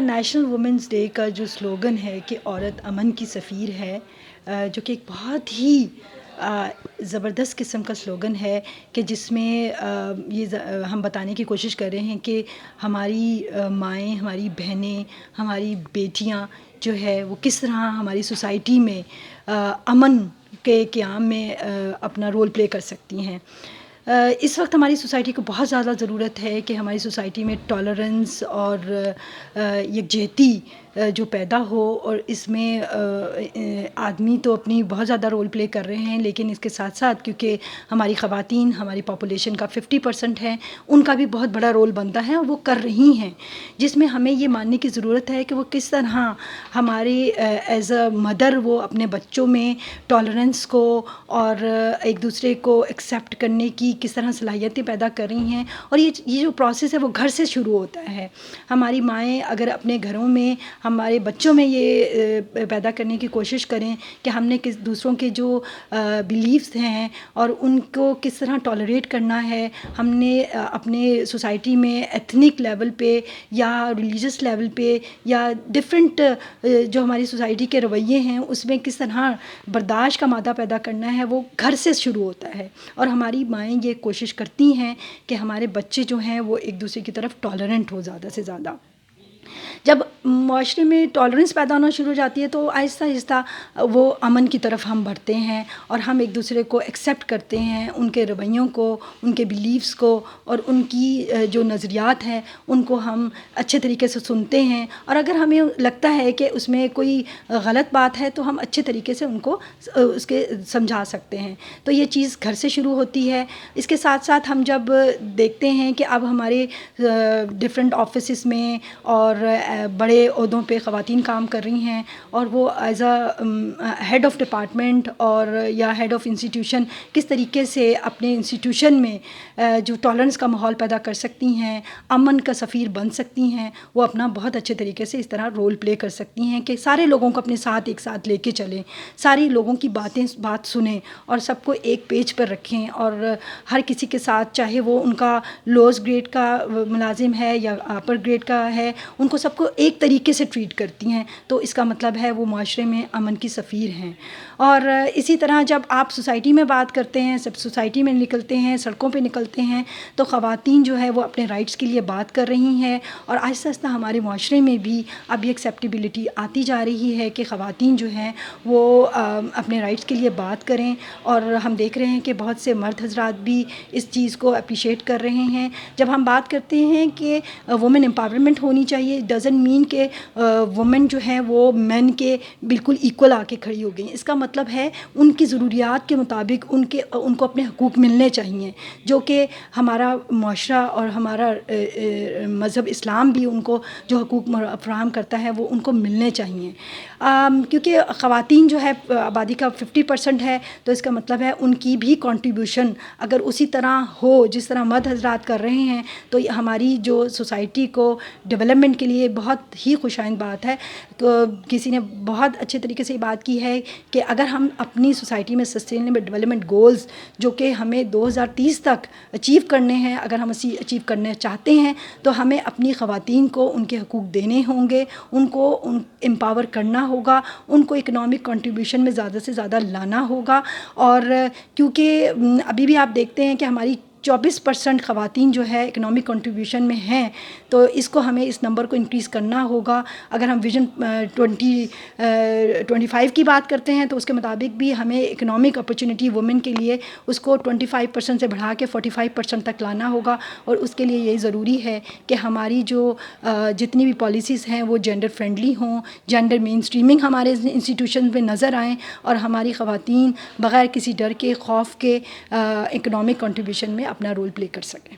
National women's day کا جو slogan ہے کہ عورت امن کی سفیر ہے، جو کہ ایک بہت ہی زبردست قسم کا سلوگن ہے کہ جس میں ہم بتانے کی کوشش کر رہے ہیں کہ ہماری مائیں، ہماری بہنیں، ہماری بیٹیاں جو ہے وہ کس طرح ہماری سوسائٹی میں امن کے قیام میں اپنا رول پلے کر سکتی ہیں۔ اس وقت ہماری سوسائٹی کو بہت زیادہ ضرورت ہے کہ ہماری سوسائٹی میں ٹالرنس اور یکجہتی جو پیدا ہو، اور اس میں آدمی تو اپنی بہت زیادہ رول پلے کر رہے ہیں، لیکن اس کے ساتھ ساتھ کیونکہ ہماری خواتین ہماری پاپولیشن کا 50% ہیں، ان کا بھی بہت بڑا رول بنتا ہے اور وہ کر رہی ہیں، جس میں ہمیں یہ ماننے کی ضرورت ہے کہ وہ کس طرح ہمارے ایز اے مدر وہ اپنے بچوں میں ٹالرنس کو اور ایک دوسرے کو ایکسیپٹ کرنے کی کس طرح صلاحیتیں پیدا کر رہی ہیں۔ اور یہ جو پروسیس ہے وہ گھر سے شروع ہوتا ہے۔ ہماری مائیں اگر اپنے گھروں میں ہمارے بچوں میں یہ پیدا کرنے کی کوشش کریں کہ ہم نے دوسروں کے جو بلیفس ہیں اور ان کو کس طرح ٹالریٹ کرنا ہے، ہم نے اپنے سوسائٹی میں ایتھنک لیول پہ یا ریلیجس لیول پہ یا ڈفرینٹ جو ہماری سوسائٹی کے رویے ہیں اس میں کس طرح برداشت کا مادہ پیدا کرنا ہے، وہ گھر سے شروع ہوتا ہے۔ اور ہماری مائیں یہ کوشش کرتی ہیں کہ ہمارے بچے جو ہیں وہ ایک دوسرے کی طرف ٹالرنٹ ہو زیادہ سے زیادہ۔ جب معاشرے میں ٹالرنس پیدا ہونا شروع ہو جاتی ہے تو آہستہ آہستہ وہ امن کی طرف ہم بڑھتے ہیں اور ہم ایک دوسرے کو ایکسیپٹ کرتے ہیں، ان کے رویوں کو، ان کے بیلیفس کو اور ان کی جو نظریات ہیں ان کو ہم اچھے طریقے سے سنتے ہیں، اور اگر ہمیں لگتا ہے کہ اس میں کوئی غلط بات ہے تو ہم اچھے طریقے سے ان کو اس کے سمجھا سکتے ہیں۔ تو یہ چیز گھر سے شروع ہوتی ہے۔ اس کے ساتھ ساتھ ہم جب دیکھتے ہیں کہ اب ہمارے ڈفرینٹ آفیسز میں اور بڑے عہدوں پہ خواتین کام کر رہی ہیں، اور وہ as a head of department اور یا ہیڈ آف انسٹیٹیوشن کس طریقے سے اپنے انسٹیٹیوشن میں جو ٹالرنس کا ماحول پیدا کر سکتی ہیں، امن کا سفیر بن سکتی ہیں، وہ اپنا بہت اچھے طریقے سے اس طرح رول پلے کر سکتی ہیں کہ سارے لوگوں کو اپنے ساتھ ایک ساتھ لے کے چلیں، ساری لوگوں کی بات سنیں اور سب کو ایک پیج پر رکھیں، اور ہر کسی کے ساتھ چاہے وہ ان کا لوئسٹ گریڈ کا ملازم ہے یا اپر گریڈ کا ہے، ان کو سب کو ایک طریقے سے ٹریٹ کرتی ہیں، تو اس کا مطلب ہے وہ معاشرے میں امن کی سفیر ہیں۔ اور اسی طرح جب آپ سوسائٹی میں بات کرتے ہیں، سب سوسائٹی میں نکلتے ہیں، سڑکوں پہ نکلتے ہیں، تو خواتین جو ہے وہ اپنے رائٹس کے لیے بات کر رہی ہیں، اور آہستہ آہستہ ہمارے معاشرے میں بھی اب یہ ایکسیپٹیبلٹی آتی جا رہی ہے کہ خواتین جو ہیں وہ اپنے رائٹس کے لیے بات کریں، اور ہم دیکھ رہے ہیں کہ بہت سے مرد حضرات بھی اس چیز کو اپریشیٹ کر رہے ہیں۔ جب ہم بات کرتے ہیں کہ وومن امپاورمنٹ ہونی چاہیے، ڈزنٹ مین کہ وومن جو ہیں وہ مین کے بالکل ایکول آ کے کھڑی ہو گئی ہیں، اس کا مطلب ہے ان کی ضروریات کے مطابق ان کو اپنے حقوق ملنے چاہیے، جو کہ ہمارا معاشرہ اور ہمارا مذہب اسلام بھی ان کو جو حقوق فراہم کرتا ہے وہ ان کو ملنے چاہیے۔ کیونکہ خواتین جو ہے آبادی کا 50% ہے، تو اس کا مطلب ہے ان کی بھی کنٹریبیوشن اگر اسی طرح ہو جس طرح مرد حضرات کر رہے ہیں تو ہماری جو سوسائٹی کو ڈیولپمنٹ کے لیے بہت ہی خوشائند بات ہے۔ کسی نے بہت اچھے طریقے سے یہ بات کی ہے کہ اگر ہم اپنی سوسائٹی میں سسٹینیبل ڈیولپمنٹ گولز جو کہ ہمیں 2030 تک اچیو کرنے ہیں، اگر ہم اچیو کرنے چاہتے ہیں تو ہمیں اپنی خواتین کو ان کے حقوق دینے ہوں گے، ان کو امپاور کرنا ہوگا، ان کو اکنامک کنٹریبیوشن میں زیادہ سے زیادہ لانا ہوگا۔ اور کیونکہ ابھی بھی آپ دیکھتے ہیں کہ ہماری 24% خواتین جو ہے اکنامک کنٹریبیوشن میں ہیں، تو اس کو ہمیں اس نمبر کو انکریز کرنا ہوگا۔ اگر ہم ویژن 2025 کی بات کرتے ہیں تو اس کے مطابق بھی ہمیں اکنامک اپرچونٹی وومن کے لیے اس کو 25% سے بڑھا کے 45% تک لانا ہوگا، اور اس کے لیے یہی ضروری ہے کہ ہماری جو جتنی بھی پالیسیز ہیں وہ جینڈر فرینڈلی ہوں، جینڈر مین اسٹریمنگ ہمارے انسٹیٹیوشن میں نظر آئیں، اور ہماری خواتین بغیر کسی ڈر کے، خوف کے اکنامک کنٹریبیوشن میں اپنا رول پلے کر سکیں۔